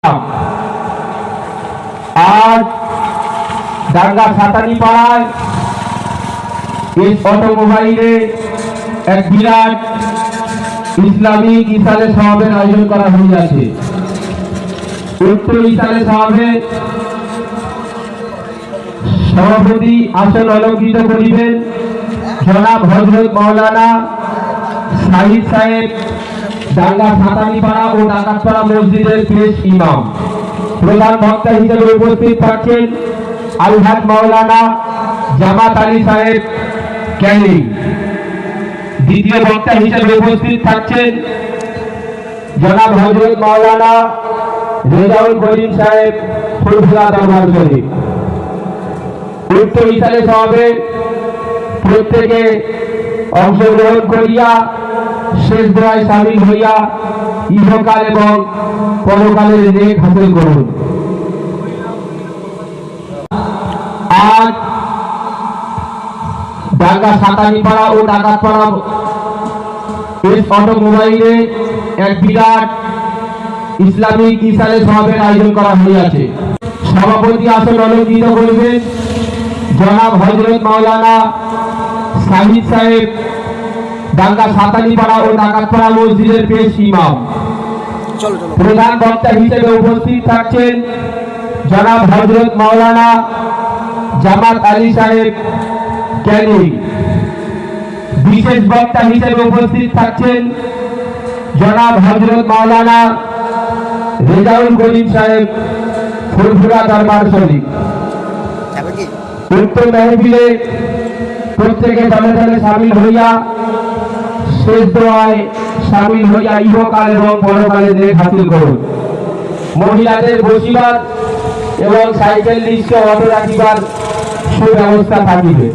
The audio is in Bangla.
आज डांगा सातानी पाड़ाয় इस অটোমোবাইলে এক বিরাট ইসলামিক ইসালে সমাবেশের আয়োজন করা হয়েছে। উক্ত ইসালে সমাবেশে সভাপতি আসন অলঙ্কৃত করিবেন জনাব হযরত মাওলানা সাহিদ সাহেব, ডাঙ্গা সাতানি পাড়া ও ডাকাতপাড়া মসজিদের পেশ ইমাম। প্রধান বক্তা হিসেবে উপস্থিত থাকছেন আলহাজ মাওলানা জামাত আলী সাহেব ক্যানিং। দ্বিতীয় বক্তা হিসেবে উপস্থিত থাকছেন জনাব হযরত মাওলানা রেজাউল করিম সাহেব ফুলফুলা দরবার শরীফ। উক্ত ইসালে সমাবেশে প্রত্যেকে অংশগ্রহণ করিয়া শেষ দোয়ায় শামিল হইয়া ইহকাল এবং পরকালের নেক হাসিল করুন। আজ ডাঙ্গা সাতানিপাড়া ও ডাকাতপাড়া ইস অটোমোবাইলে এক বিরাট ইসলামিক ইসালে সমাবেশের আয়োজন করা হয়েছে। সভাপতি আসন অলঙ্কৃত করিবেন জনাব হযরত মাওলানা সাহিদ সাহেব, ডাঙ্গা সাতানিপাড়া ও ডাকাতপাড়া মসজিদের পেশ ইমাম। প্রধান বক্তা হিসেবে উপস্থিত থাকছেন জনাব হযরত মাওলানা জামাত আলী সাহেব ক্যানিং। বিশেষ বক্তা হিসেবে উপস্থিত থাকছেন জনাব হযরত মাওলানা রেজাউল করিম সাহেব ফুলফুলা দরবার শরীফ। উক্ত মেহফিলে প্রত্যেকে দলে দলে শামিল হইয়া শেষ দোয়ায় শামিল হইয়া ইহকাল এবং পরকালের নেক হাসিল করুন। মহিলাদের বসিবার এবং সাইকেল রিক্সা অটো রাখিবার সুব্যবস্থা থাকিবে।